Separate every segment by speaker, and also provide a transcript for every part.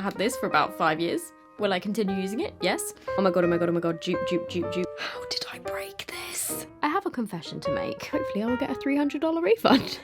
Speaker 1: had this for about 5 years. Will I continue using it? Yes. Oh my god, oh my god, oh my god. Dupe, dupe, dupe, dupe. How did I break this? I have a confession to make. Hopefully I will get a $300 refund.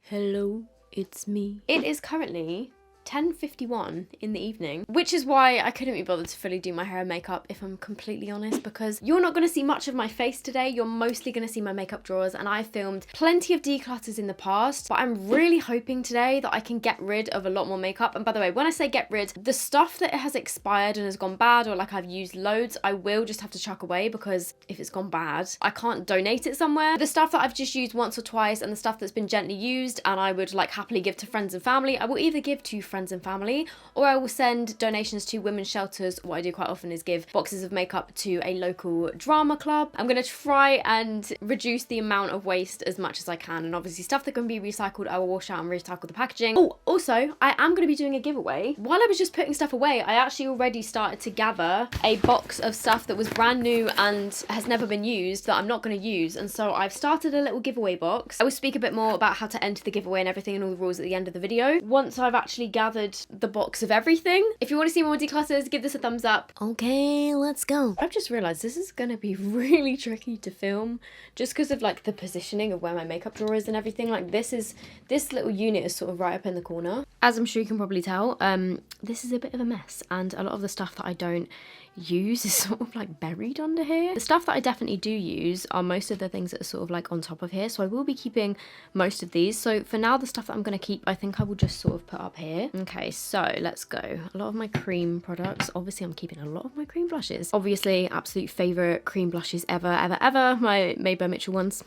Speaker 1: Hello, it's me. It is currently 10:51 in the evening, which is why I couldn't be bothered to fully do my hair and makeup, if I'm completely honest, because you're not going to see much of my face today. You're mostly going to see my makeup drawers, and I filmed plenty of declutters in the past, but I'm really hoping today that I can get rid of a lot more makeup. And by the way, when I say get rid, the stuff that has expired and has gone bad, or like I've used loads, I will just have to chuck away, because if it's gone bad, I can't donate it somewhere. The stuff that I've just used once or twice and the stuff that's been gently used and I would like happily give to friends and family, I will either give to friends and family, or I will send donations to women's shelters. What I do quite often is give boxes of makeup to a local drama club. I'm going to try and reduce the amount of waste as much as I can, and obviously stuff that can be recycled, I will wash out and recycle the packaging. Oh, also, I am going to be doing a giveaway. While I was just putting stuff away, I actually already started to gather a box of stuff that was brand new and has never been used that I'm not going to use, and so I've started a little giveaway box. I will speak a bit more about how to enter the giveaway and everything and all the rules at the end of the video, once I've actually gathered the box of everything. If you want to see more declutters, give this a thumbs up. Okay, let's go. I've just realised this is going to be really tricky to film, just because of like the positioning of where my makeup drawer is and everything. Like this little unit is sort of right up in the corner. As I'm sure you can probably tell, this is a bit of a mess, and a lot of the stuff that I don't use is sort of like buried under here. The stuff that I definitely do use are most of the things that are sort of like on top of here, so I will be keeping most of these. So for now, the stuff that I'm going to keep, I think I will just sort of put up here. Okay, so let's go. A lot of my cream products. Obviously I'm keeping a lot of my cream blushes. Obviously absolute favourite cream blushes ever, my Made by Mitchell ones.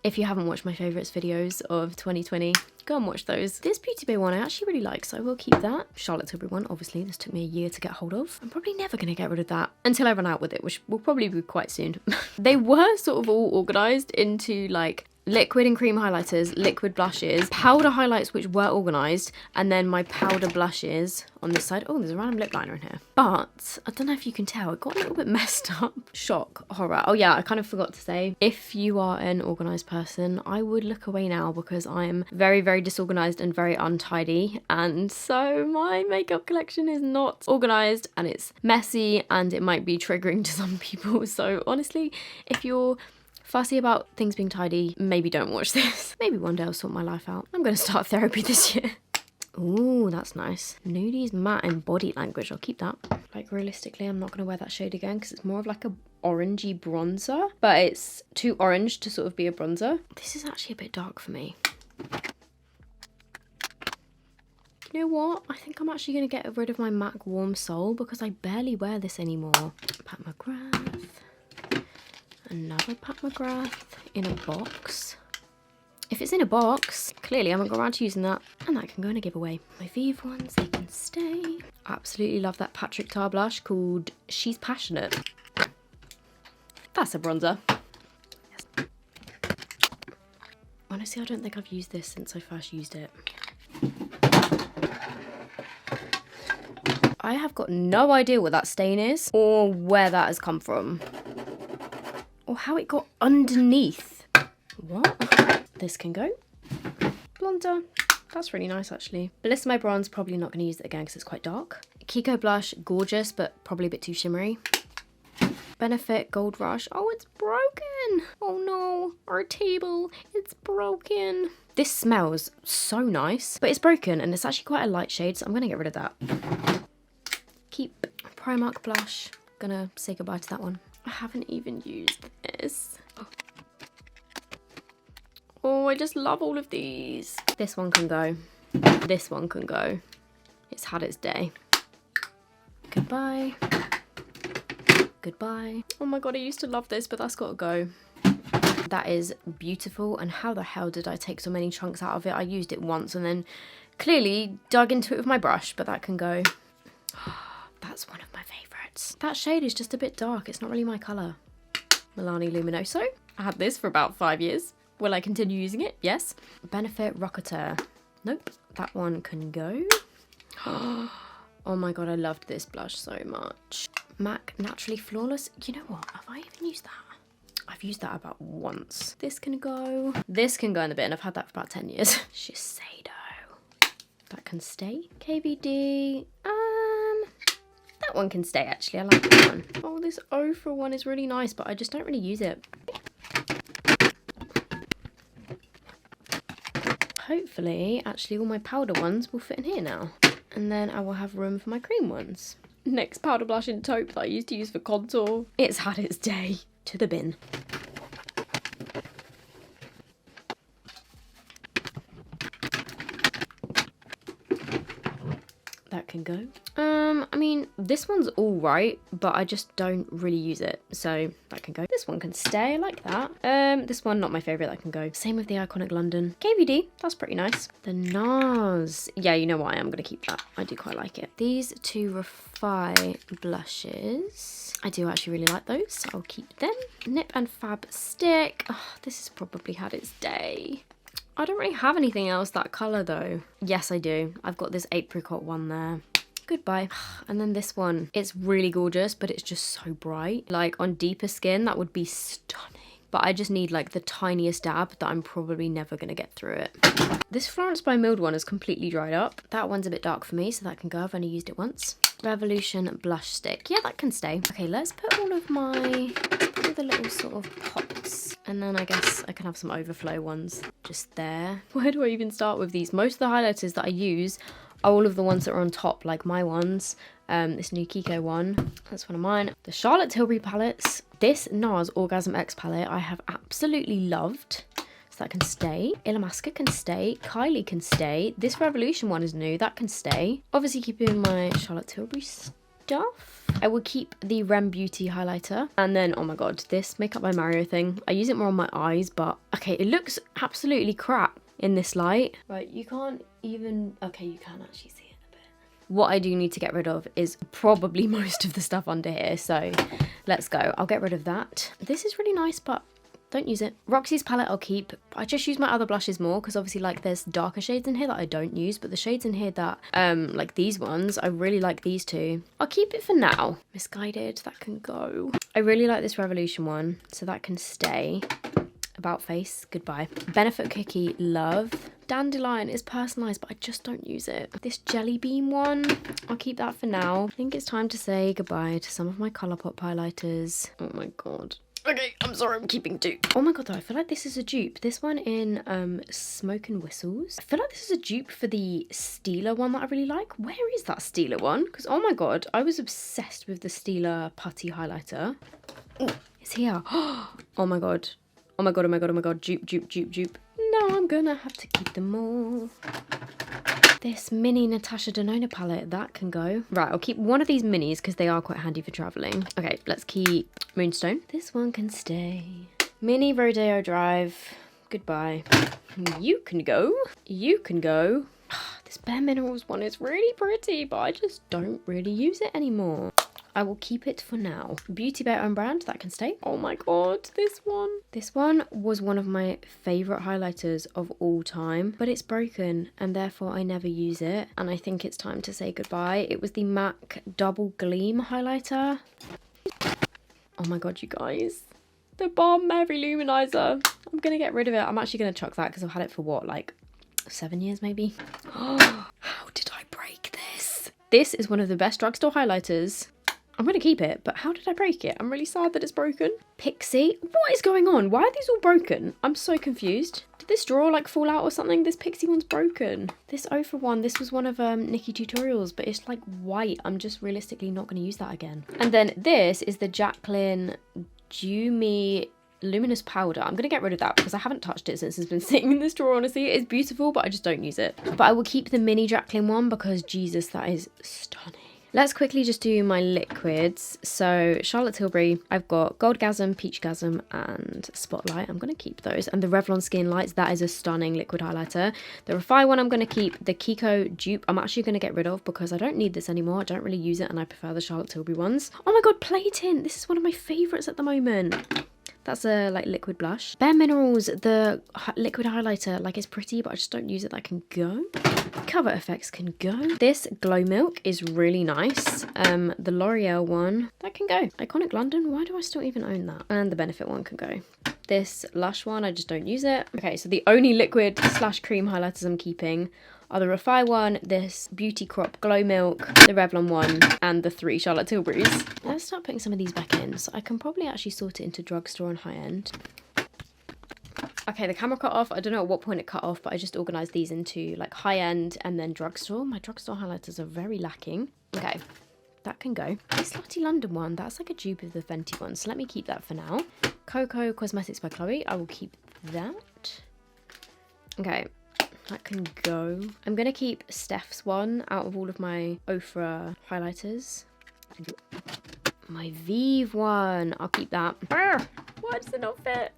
Speaker 1: If you haven't watched my favourites videos of 2020, go and watch those. This Beauty Bay one I actually really like, so I will keep that. Charlotte Tilbury one, obviously, this took me a year to get hold of. I'm probably never going to get rid of that until I run out with it, which will probably be quite soon. They were sort of all organised into like liquid and cream highlighters, liquid blushes, powder highlights which were organised, and then my powder blushes on this side. Oh, there's a random lip liner in here. But I don't know if you can tell, it got a little bit messed up. Shock, horror. Oh yeah, I kind of forgot to say, if you are an organised person, I would look away now, because I'm very, very disorganised and very untidy, and so my makeup collection is not organised and it's messy and it might be triggering to some people. So honestly, if you're fussy about things being tidy, maybe don't watch this. Maybe one day I'll sort my life out. I'm going to start therapy this year. Ooh, that's nice. Nudies Matte in Body Language. I'll keep that. Like realistically, I'm not going to wear that shade again because it's more of like a orangey bronzer, but it's too orange to sort of be a bronzer. This is actually a bit dark for me. You know what? I think I'm actually going to get rid of my MAC Warm Soul because I barely wear this anymore. Pat McGrath. Another Pat McGrath in a box. If it's in a box, clearly I haven't got around to using that, and that can go in a giveaway. My Vive ones, they can stay. Absolutely love that Patrick Tar blush called She's Passionate. That's a bronzer. Yes. Honestly, I don't think I've used this since I first used it. I have got no idea what that stain is or where that has come from. Or how it got underneath. What? This can go. Blonder. That's really nice, actually. Bliss My Bronze, probably not going to use it again because it's quite dark. Kiko Blush, gorgeous, but probably a bit too shimmery. Benefit Gold Rush. Oh, it's broken. Oh no, our table, it's broken. This smells so nice, but it's broken and it's actually quite a light shade, so I'm going to get rid of that. Keep Primark Blush. Gonna say goodbye to that one. I haven't even used this. Oh, I just love all of these. This one can go. This one can go. It's had its day. Goodbye. Goodbye. Oh my god, I used to love this, but that's got to go. That is beautiful, and how the hell did I take so many chunks out of it? I used it once and then clearly dug into it with my brush, but that can go. That's one of my favourites. That shade is just a bit dark. It's not really my colour. Milani Luminoso. I had this for about 5 years. Will I continue using it? Yes. Benefit Rocketeur. Nope. That one can go. Oh my god, I loved this blush so much. MAC Naturally Flawless. You know what? Have I even used that? I've used that about once. This can go. This can go in the bin. I've had that for about 10 years. Shiseido. That can stay. KVD, that one can stay actually, I like that one. Oh, this Ofra one is really nice, but I just don't really use it. Hopefully, actually all my powder ones will fit in here now. And then I will have room for my cream ones. Next powder blush in taupe that I used to use for contour. It's had its day. To the bin. That can go. I mean, this one's all right, but I just don't really use it, so that can go. This one can stay, I like that. This one, not my favourite, that can go. Same with the Iconic London. KVD, that's pretty nice. The NARS. Yeah, you know what, I am going to keep that. I do quite like it. These two Refy blushes. I do actually really like those, so I'll keep them. Nip and Fab Stick. Oh, this has probably had its day. I don't really have anything else that colour though. Yes, I do. I've got this apricot one there. Goodbye. And then this one. It's really gorgeous, but it's just so bright. Like on deeper skin, that would be stunning. But I just need like the tiniest dab that I'm probably never going to get through it. This Florence by Mild one is completely dried up. That one's a bit dark for me, so that can go. I've only used it once. Revolution blush stick. Yeah, that can stay. Okay, let's put all of my... the little sort of pots, and then I guess I can have some overflow ones just there. Where do I even start with these? Most of the highlighters that I use are all of the ones that are on top, like my ones. This new Kiko one, that's one of mine. The Charlotte Tilbury palettes. This NARS Orgasm X palette I have absolutely loved. So that can stay. Illamasqua can stay. Kylie can stay. This Revolution one is new. That can stay. Obviously keeping my Charlotte Tilbury stuff. I will keep the Rem Beauty highlighter. And then, oh my god, this Makeup by Mario thing. I use it more on my eyes, but okay, it looks absolutely crap in this light. Right, you can't even... Okay, you can actually see it a bit. What I do need to get rid of is probably most of the stuff under here, so let's go. I'll get rid of that. This is really nice, but don't use it. Roxy's palette I'll keep. I just use my other blushes more because obviously like there's darker shades in here that I don't use, but the shades in here that like these ones, I really like these two. I'll keep it for now. Misguided, that can go. I really like this Revolution one, so that can stay. About Face, goodbye. Benefit Cookie, love. Dandelion is personalised, but I just don't use it. This Jelly Bean one, I'll keep that for now. I think it's time to say goodbye to some of my Colourpop highlighters. Oh my god. Okay, I'm sorry, I'm keeping two. Oh my god, though, I feel like this is a dupe. This one in Smoke and Whistles. I feel like this is a dupe for the Stila one that I really like. Where is that Stila one? Because, oh my god, I was obsessed with the Stila putty highlighter. Oh, it's here. Oh my god. Oh my god, oh my god, oh my god. Dupe, dupe, dupe, dupe. No, I'm gonna have to keep them all. This mini Natasha Denona palette, that can go. Right, I'll keep one of these minis because they are quite handy for travelling. Okay, let's keep Moonstone. This one can stay. Mini Rodeo Drive, goodbye. You can go. You can go. This Bare Minerals one is really pretty, but I just don't really use it anymore. I will keep it for now. Beauty Bay own brand, that can stay. Oh my god, this one. This one was one of my favourite highlighters of all time, but it's broken and therefore I never use it. And I think it's time to say goodbye. It was the MAC Double Gleam highlighter. Oh my god, you guys. The Balm Mary Luminizer. I'm going to get rid of it. I'm actually going to chuck that because I've had it for what, like 7 years maybe? Oh, how did I break this? This is one of the best drugstore highlighters. I'm going to keep it, but how did I break it? I'm really sad that it's broken. Pixie. What is going on? Why are these all broken? I'm so confused. Did this drawer like fall out or something? This Pixie one's broken. This Ofra one, this was one of Nikki Tutorials, but it's like white. I'm just realistically not going to use that again. And then this is the Jaclyn Jumi Luminous Powder. I'm going to get rid of that because I haven't touched it since it's been sitting in this drawer, honestly. It is beautiful, but I just don't use it. But I will keep the mini Jaclyn one because, Jesus, that is stunning. Let's quickly just do my liquids. So Charlotte Tilbury, I've got Goldgasm, Peachgasm and Spotlight. I'm going to keep those. And the Revlon Skin Lights, that is a stunning liquid highlighter. The Refy one I'm going to keep. The Kiko dupe I'm actually going to get rid of because I don't need this anymore. I don't really use it and I prefer the Charlotte Tilbury ones. Oh my god, Play Tint. This is one of my favourites at the moment. That's a like liquid blush. Bare Minerals, the liquid highlighter, like it's pretty, but I just don't use it. That can go. Cover Effects can go. This Glow Milk is really nice. The L'Oreal one, that can go. Iconic London, why do I still even own that? And the Benefit one can go. This Lush one, I just don't use it. Okay, so the only liquid / cream highlighters I'm keeping are the Refi one, this Beauty Crop Glow Milk, the Revlon one, and the 3 Charlotte Tilbury's. Let's start putting some of these back in. So I can probably actually sort it into drugstore and high end. Okay, the camera cut off. I don't know at what point it cut off, but I just organised these into like high end and then drugstore. My drugstore highlighters are very lacking. Okay, that can go. This Slutty London one, that's like a dupe of the Fenty one, so let me keep that for now. Coco Cosmetics by Chloe, I will keep that. Okay, that can go. I'm going to keep Steph's one out of all of my Ofra highlighters. My Vive one, I'll keep that. Brr, why does it not fit?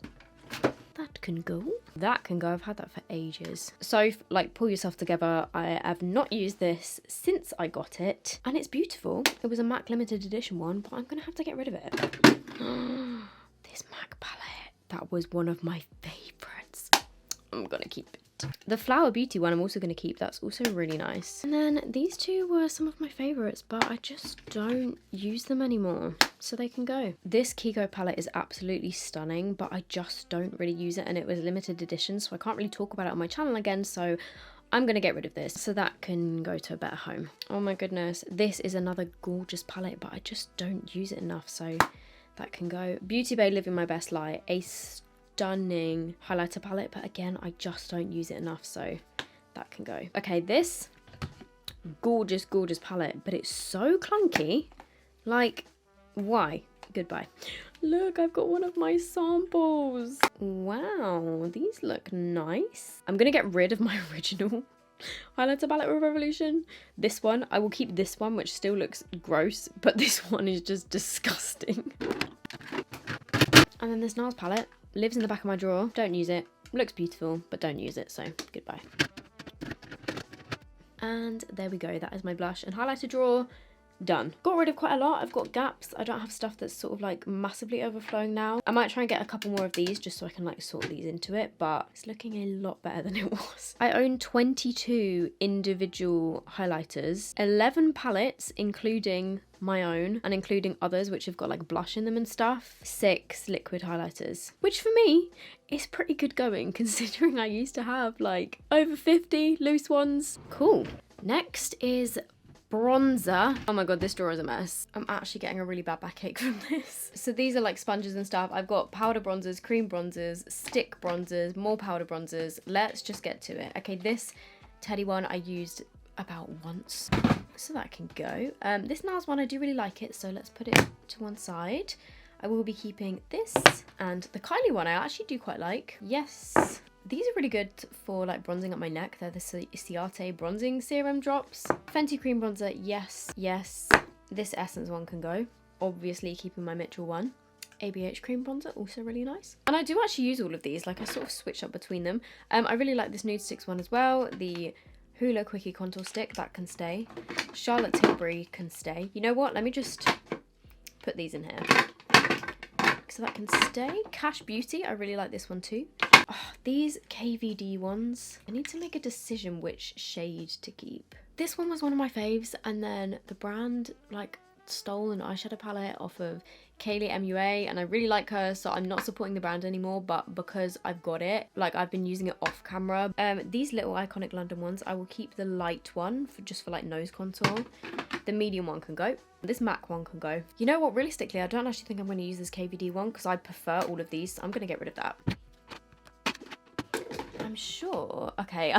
Speaker 1: That can go. That can go. I've had that for ages. So, like, pull yourself together. I have not used this since I got it. And it's beautiful. It was a MAC limited edition one, but I'm going to have to get rid of it. This MAC palette. That was one of my favourites. I'm going to keep it. The Flower Beauty one I'm also going to keep. That's also really nice. And then these two were some of my favourites, but I just don't use them anymore. So they can go. This Kiko palette is absolutely stunning, but I just don't really use it, and it was limited edition, so I can't really talk about it on my channel again, so I'm going to get rid of this. So that can go to a better home. Oh my goodness. This is another gorgeous palette, but I just don't use it enough, so that can go. Beauty Bay Living My Best Light. A stunning highlighter palette, but again, I just don't use it enough, so that can go. Okay, this gorgeous, gorgeous palette, but it's so clunky. Like, why? Goodbye. Look, I've got one of my samples. Wow, these look nice. I'm gonna get rid of my original highlighter palette with Revolution. This one, I will keep this one, which still looks gross, but this one is just disgusting. And then this NARS palette lives in the back of my drawer. Don't use it. Looks beautiful, but don't use it, so goodbye. And there we go. That is my blush and highlighter drawer. Done. Got rid of quite a lot. I've got gaps. I don't have stuff that's sort of like massively overflowing now. I might try and get a couple more of these just so I can like sort these into it, but it's looking a lot better than it was. I own 22 individual highlighters, 11 palettes including my own and including others which have got like blush in them and stuff, 6 liquid highlighters, which for me is pretty good going considering I used to have like over 50 loose ones. Cool. Next is bronzer. Oh my god, this drawer is a mess. I'm actually getting a really bad backache from this. So these are like sponges and stuff. I've got powder bronzers, cream bronzers, stick bronzers, more powder bronzers. Let's just get to it. Okay, this Teddy one I used about once, so that can go. This NARS one, I do really like it, so let's put it to one side. I will be keeping this, and the Kylie one I actually do quite like. Yes. These are really good for like bronzing up my neck. They're the Ciate bronzing serum drops. Fenty cream bronzer, yes, yes. This Essence one can go. Obviously keeping my Mitchell one. ABH cream bronzer, also really nice. And I do actually use all of these, like I sort of switch up between them. I really like this Nude Sticks one as well. The Hoola Quickie Contour Stick, that can stay. Charlotte Tilbury can stay. You know what, let me just put these in here. So that can stay. Cash Beauty, I really like this one too. Oh, these KVD ones, I need to make a decision which shade to keep. This one was one of my faves, and then the brand like stole an eyeshadow palette off of Kaylee MUA, and I really like her, so I'm not supporting the brand anymore, but because I've got it, like I've been using it off camera. These little Iconic London ones, I will keep the light one for just for like nose contour. The medium one can go. This MAC one can go. You know what, realistically, I don't actually think I'm going to use this KVD one because I prefer all of these, so I'm going to get rid of that. I'm sure. Okay,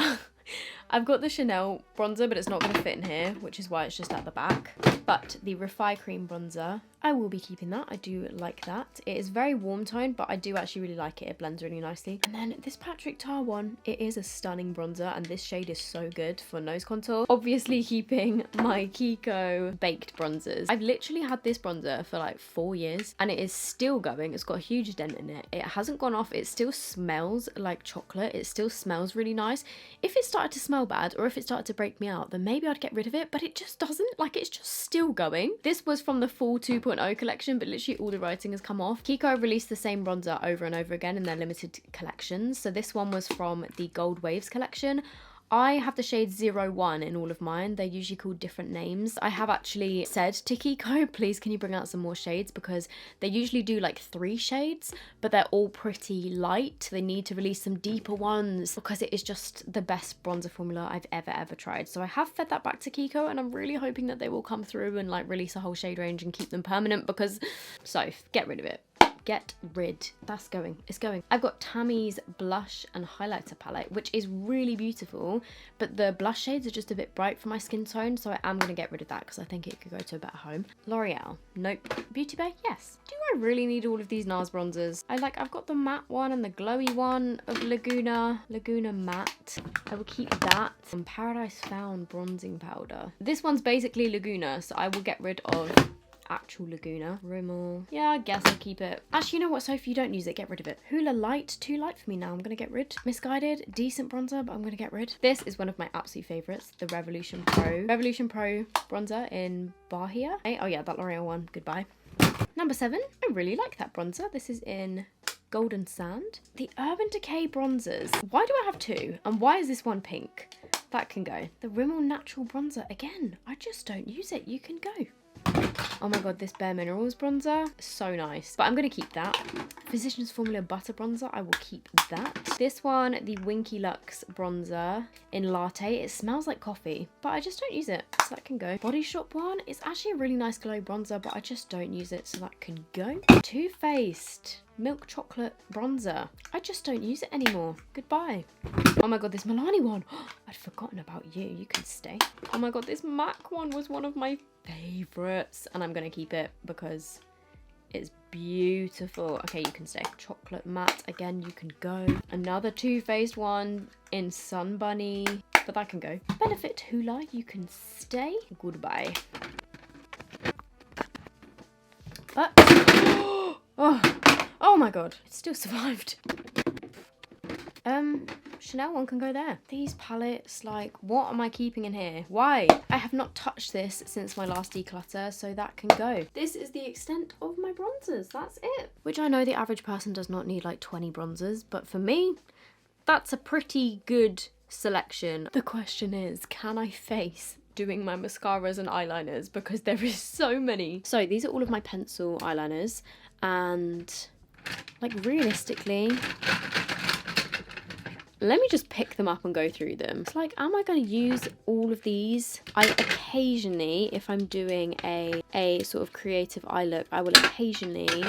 Speaker 1: I've got the Chanel bronzer, but it's not going to fit in here, which is why it's just at the back. But the Refi Cream bronzer, I will be keeping that. I do like that. It is very warm toned, but I do actually really like it. It blends really nicely. And then this Patrick Tar one, it is a stunning bronzer, and this shade is so good for nose contour. Obviously keeping my Kiko baked bronzers. I've literally had this bronzer for like 4 years, and it is still going. It's got a huge dent in it. It hasn't gone off. It still smells like chocolate. It still smells really nice. If it started to smell bad, or if it started to break me out, then maybe I'd get rid of it, but it just doesn't. Like, it's just still going. This was from the Fall 2.0 collection, but literally all the writing has come off. Kiko released the same bronzer over and over again in their limited collections. So this one was from the Gold Waves collection. I have the shade 01 in all of mine. They're usually called different names. I have actually said to Kiko, please can you bring out some more shades, because they usually do like 3 shades, but they're all pretty light. They need to release some deeper ones because it is just the best bronzer formula I've ever tried. So I have fed that back to Kiko, and I'm really hoping that they will come through and like release a whole shade range and keep them permanent, because so get rid of it. Get rid. That's going. It's going. I've got Tammy's blush and highlighter palette, which is really beautiful, but the blush shades are just a bit bright for my skin tone, so I am going to get rid of that because I think it could go to a better home. L'Oreal. Nope. Beauty Bay. Yes. Do I really need all of these NARS bronzers? I've got the matte one and the glowy one of Laguna Matte. I will keep that. And Paradise Found bronzing powder. This one's basically Laguna, so I will get rid of actual Laguna. Rimmel. Yeah, I guess I'll keep it. Actually, you know what, Sophie? You don't use it. Get rid of it. Hoola Light. Too light for me now. I'm going to get rid. Misguided. Decent bronzer, but I'm going to get rid. This is one of my absolute favourites. The Revolution Pro. Revolution Pro bronzer in Bahia. Oh yeah, that L'Oreal one. Goodbye. Number 7. I really like that bronzer. This is in Golden Sand. The Urban Decay bronzers. Why do I have 2? And why is this one pink? That can go. The Rimmel Natural bronzer. Again, I just don't use it. You can go. Oh my god, this Bare Minerals bronzer, so nice. But I'm going to keep that. Physicians Formula Butter bronzer, I will keep that. This one, the Winky Lux bronzer in Latte. It smells like coffee, but I just don't use it, so that can go. Body Shop one, it's actually a really nice glow bronzer, but I just don't use it, so that can go. Too Faced Milk Chocolate bronzer. I just don't use it anymore. Goodbye. Oh my god, this Milani one. I'd forgotten about you. You can stay. Oh my god, this MAC one was one of my favorites, and I'm gonna keep it because it's beautiful. Okay, you can stay. Chocolate Matte, again, you can go. Another Too Faced one in Sun Bunny, but that can go. Benefit Hoola, you can stay. Goodbye. But oh my god, it still survived. Chanel one can go there. These palettes, like, what am I keeping in here? Why? I have not touched this since my last declutter, so that can go. This is the extent of my bronzers. That's it. Which I know the average person does not need like 20 bronzers, but for me, that's a pretty good selection. The question is, can I face doing my mascaras and eyeliners, because there is so many. So these are all of my pencil eyeliners, and like realistically, let me just pick them up and go through them. It's like, am I going to use all of these? I occasionally, if I'm doing a sort of creative eye look, I will occasionally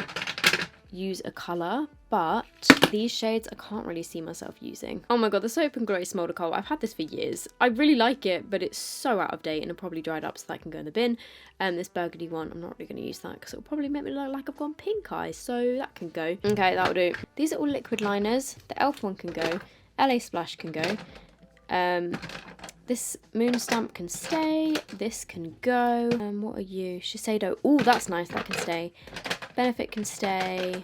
Speaker 1: use a colour, but these shades I can't really see myself using. Oh my god, the Soap and Glow Smolder Kohl. I've had this for years. I really like it, but it's so out of date and it probably dried up, so that can go in the bin. This burgundy one, I'm not really going to use that because it'll probably make me look like I've got pink eyes, so that can go. Okay, that'll do. These are all liquid liners. The e.l.f. one can go. LA Splash can go. This Moon Stamp can stay. This can go. What are you? Shiseido. Oh, that's nice. That can stay. Benefit can stay.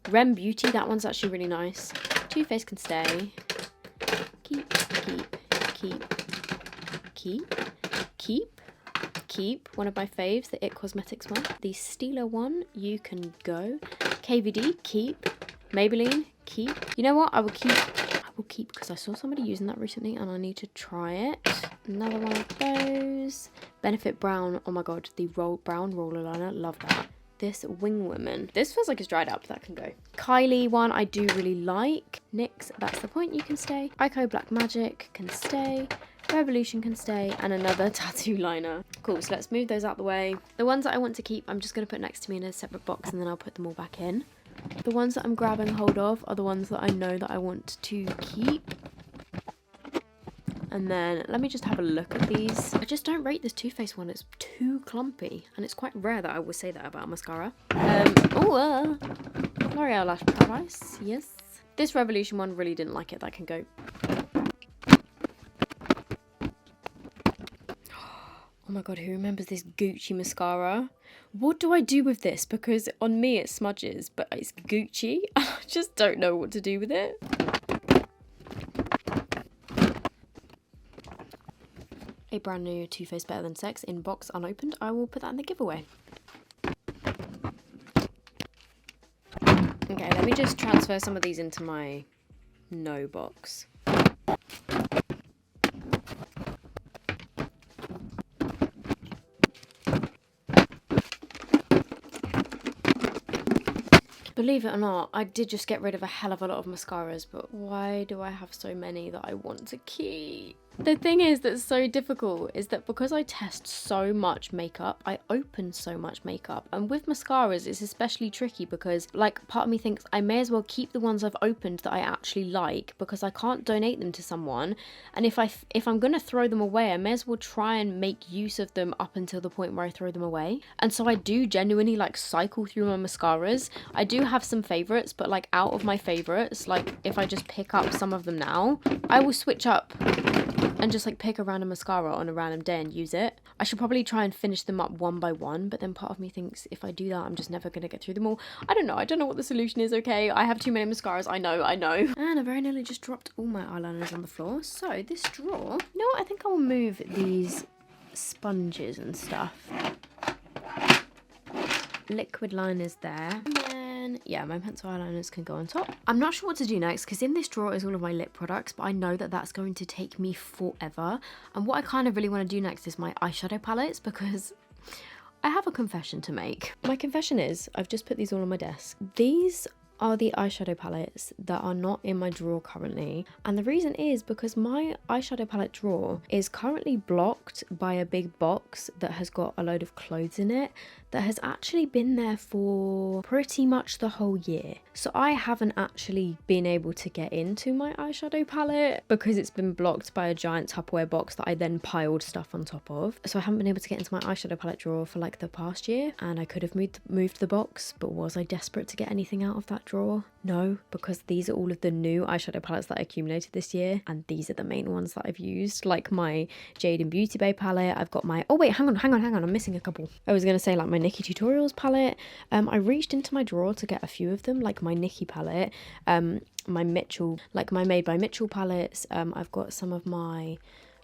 Speaker 1: Rem Beauty. That one's actually really nice. Too Faced can stay. Keep. One of my faves, the It Cosmetics one. The Stila one, you can go. KVD, keep. Maybelline, keep. You know what? I will keep because I saw somebody using that recently and I need to try it. Another one of those. Benefit Brown. Oh my god, the brown roller liner. Love that. This Wing Woman. This feels like it's dried up. That can go. Kylie one I do really like. NYX, That's the Point, you can stay. Ico Black Magic can stay. Revolution can stay. And another tattoo liner. Cool, so let's move those out the way. The ones that I want to keep, I'm just going to put next to me in a separate box and then I'll put them all back in. The ones that I'm grabbing hold of are the ones that I know that I want to keep. And then let me just have a look at these. I just don't rate this Too Faced one. It's too clumpy. And it's quite rare that I would say that about a mascara. L'Oreal Lash Paradise. Yes. This Revolution one, really didn't like it. That can go. Oh my god, who remembers this Gucci mascara? What do I do with this? Because on me it smudges, but it's Gucci. I just don't know what to do with it. A brand new Too Faced Better Than Sex in box unopened. I will put that in the giveaway. Okay, let me just transfer some of these into my no box. Believe it or not, I did just get rid of a hell of a lot of mascaras, but why do I have so many that I want to keep? The thing is that's so difficult is that because I test so much makeup, I open so much makeup. And with mascaras, it's especially tricky because, like, part of me thinks I may as well keep the ones I've opened that I actually like because I can't donate them to someone. And if I'm going to throw them away, I may as well try and make use of them up until the point where I throw them away. And so I do genuinely, like, cycle through my mascaras. I do have some favorites, but, like, out of my favorites, like, if I just pick up some of them now, I will switch up and just like pick a random mascara on a random day and use it. I should probably try and finish them up one by one, but then part of me thinks if I do that, I'm just never going to get through them all. I don't know what the solution is, okay? I have too many mascaras, I know. And I very nearly just dropped all my eyeliners on the floor. So this drawer, you know what, I think I will move these sponges and stuff. Liquid liners there. And then, yeah, my pencil eyeliners can go on top. I'm not sure what to do next because in this drawer is all of my lip products, but I know that that's going to take me forever. And what I kind of really want to do next is my eyeshadow palettes because I have a confession to make. My confession is I've just put these all on my desk. These are the eyeshadow palettes that are not in my drawer currently, and the reason is because my eyeshadow palette drawer is currently blocked by a big box that has got a load of clothes in it that has actually been there for pretty much the whole year. So I haven't actually been able to get into my eyeshadow palette because it's been blocked by a giant Tupperware box that I then piled stuff on top of. So I haven't been able to get into my eyeshadow palette drawer for like the past year, and I could have moved the box, but was I desperate to get anything out of that drawer? No, because these are all of the new eyeshadow palettes that I accumulated this year, and these are the main ones that I've used, like my Jade and Beauty Bay palette. I've got my, oh wait, hang on, I'm missing a couple. I was gonna say like my Nikki Tutorials palette. I reached into my drawer to get a few of them, like my Nikki palette, my Mitchell, like my Made by Mitchell palettes. I've got some of my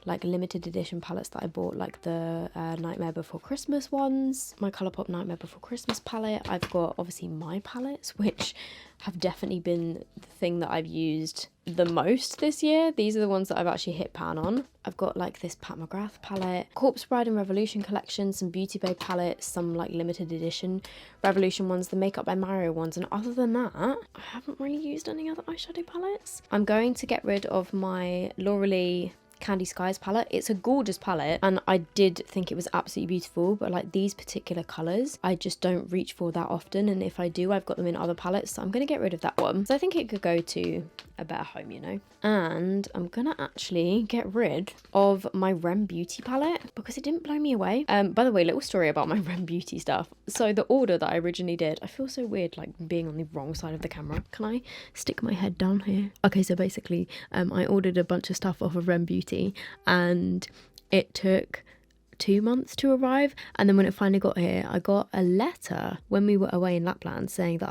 Speaker 1: like limited edition palettes that I bought, like the Nightmare Before Christmas ones, my Colourpop Nightmare Before Christmas palette. I've got obviously my palettes, which have definitely been the thing that I've used the most this year. These are the ones that I've actually hit pan on. I've got like this Pat McGrath palette, Corpse Bride and Revolution collection, some Beauty Bay palettes, some like limited edition Revolution ones, the Makeup by Mario ones, and other than that, I haven't really used any other eyeshadow palettes. I'm going to get rid of my Laura Lee Candy Skies palette. It's a gorgeous palette and I did think it was absolutely beautiful, but like these particular colours I just don't reach for that often, and if I do, I've got them in other palettes, so I'm going to get rid of that one. So I think it could go to a better home, you know. And I'm gonna actually get rid of my Rem Beauty palette because it didn't blow me away. By the way, little story about my Rem Beauty stuff. So the order that I originally did, I feel so weird like being on the wrong side of the camera. Can I stick my head down here? Okay, so basically I ordered a bunch of stuff off of Rem Beauty and it took 2 months to arrive, and then when it finally got here, I got a letter when we were away in Lapland saying that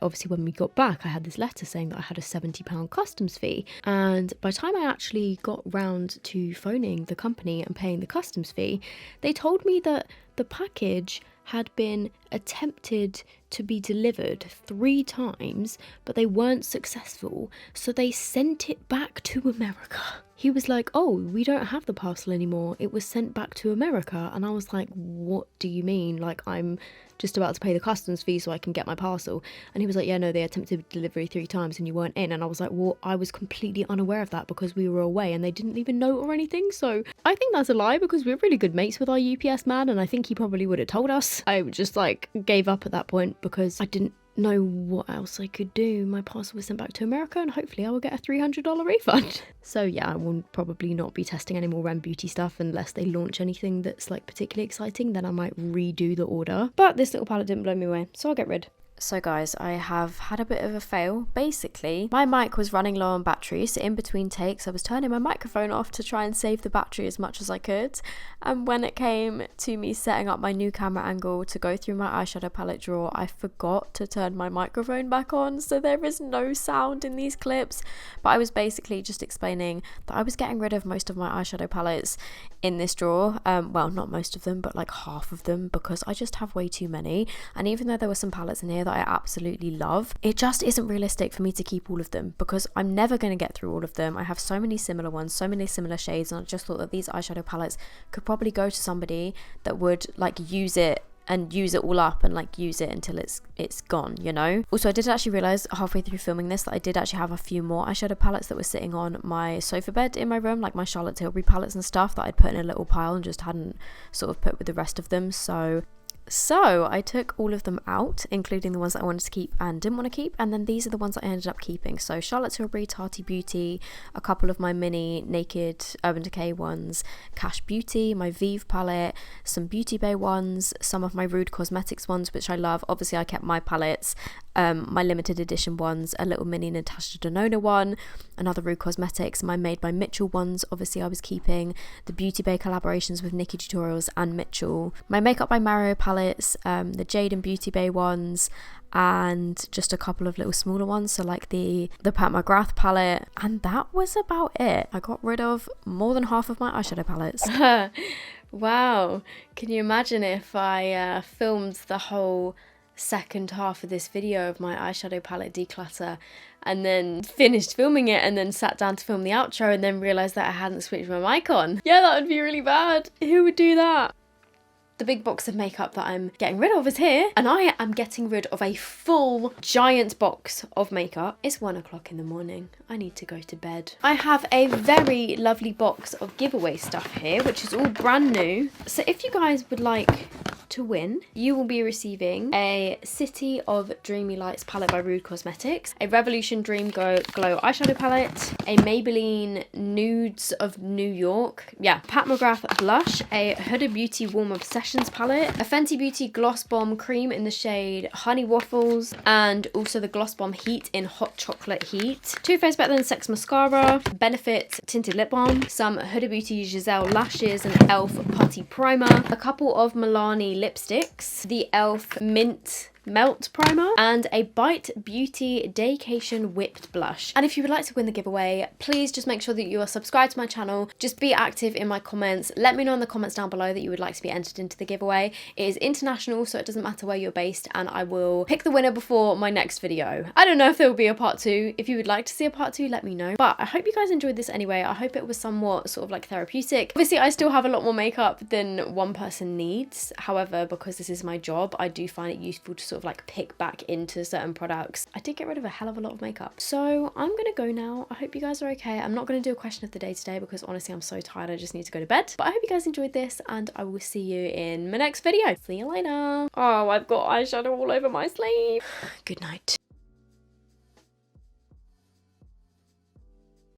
Speaker 1: obviously when we got back I had this letter saying that I had a £70 customs fee, and by the time I actually got round to phoning the company and paying the customs fee, they told me that the package had been attempted to be delivered 3 times, but they weren't successful, so they sent it back to America. He was like, oh, we don't have the parcel anymore, it was sent back to America. And I was like, what do you mean? Like, I'm just about to pay the customs fee so I can get my parcel. And he was like, yeah, no, they attempted delivery 3 times and you weren't in. And I was like, well, I was completely unaware of that because we were away and they didn't even know or anything. So I think that's a lie because we're really good mates with our UPS man, and I think he probably would have told us. I just like gave up at that point because I didn't know what else I could do. My parcel was sent back to America and hopefully I will get a $300 refund. So yeah, I will probably not be testing any more Rem Beauty stuff unless they launch anything that's like particularly exciting. Then I might redo the order, but this little palette didn't blow me away, so I'll get rid. So guys, I have had a bit of a fail. Basically, my mic was running low on battery, so in between takes I was turning my microphone off to try and save the battery as much as I could, and when it came to me setting up my new camera angle to go through my eyeshadow palette drawer, I forgot to turn my microphone back on, so there is no sound in these clips. But I was basically just explaining that I was getting rid of most of my eyeshadow palettes in this drawer, well, not most of them, but like half of them, because I just have way too many. And even though there were some palettes in here that I absolutely love, it just isn't realistic for me to keep all of them because I'm never going to get through all of them. I have so many similar ones, so many similar shades, and I just thought that these eyeshadow palettes could probably go to somebody that would like use it and use it all up and like use it until it's gone, you know. Also, I did actually realize halfway through filming this that I did actually have a few more eyeshadow palettes that were sitting on my sofa bed in my room, like my Charlotte Tilbury palettes and stuff that I'd put in a little pile and just hadn't sort of put with the rest of them. So I took all of them out, including the ones that I wanted to keep and didn't want to keep, and then these are the ones that I ended up keeping. So Charlotte Tilbury, Tati Beauty, a couple of my mini Naked Urban Decay ones, Cash Beauty, my Vive palette, some Beauty Bay ones, some of my Rude Cosmetics ones, which I love. Obviously I kept my palettes, my limited edition ones, a little mini Natasha Denona one, another Rude Cosmetics, my Made by Mitchell ones, obviously I was keeping, the Beauty Bay collaborations with Nikki Tutorials and Mitchell, my Makeup by Mario palettes, the Jade and Beauty Bay ones, and just a couple of little smaller ones, so like the Pat McGrath palette, and that was about it. I got rid of more than half of my eyeshadow palettes. Wow, can you imagine if I filmed the whole second half of this video of my eyeshadow palette declutter and then finished filming it and then sat down to film the outro and then realised that I hadn't switched my mic on? Yeah, that would be really bad. Who would do that? The big box of makeup that I'm getting rid of is here, and I am getting rid of a full giant box of makeup. It's 1 o'clock in the morning. I need to go to bed. I have a very lovely box of giveaway stuff here, which is all brand new. So if you guys would like to win, you will be receiving a City of Dreamy Lights palette by Rude Cosmetics, a Revolution Dream Glow eyeshadow palette, a Maybelline Nudes of New York, Pat McGrath blush, a Huda Beauty Warm Obsessions palette, a Fenty Beauty Gloss Bomb cream in the shade Honey Waffles, and also the Gloss Bomb Heat in Hot Chocolate Heat, Too Faced Better Than Sex mascara, Benefit tinted lip balm, some Huda Beauty Giselle lashes and ELF putty primer, a couple of Milani lipsticks, the ELF Mint Melt Primer, and a Bite Beauty Daycation Whipped Blush. And if you would like to win the giveaway, please just make sure that you are subscribed to my channel. Just be active in my comments. Let me know in the comments down below that you would like to be entered into the giveaway. It is international, so it doesn't matter where you're based, and I will pick the winner before my next video. I don't know if there will be a part 2. If you would like to see a part 2, let me know. But I hope you guys enjoyed this anyway. I hope it was somewhat sort of like therapeutic. Obviously, I still have a lot more makeup than one person needs. However, because this is my job, I do find it useful to sort of like pick back into certain products. I did get rid of a hell of a lot of makeup. So I'm gonna go now. I hope you guys are okay. I'm not gonna do a question of the day today because honestly I'm so tired, I just need to go to bed. But I hope you guys enjoyed this, and I will see you in my next video. See you later. Oh, I've got eyeshadow all over my sleeve. Good night.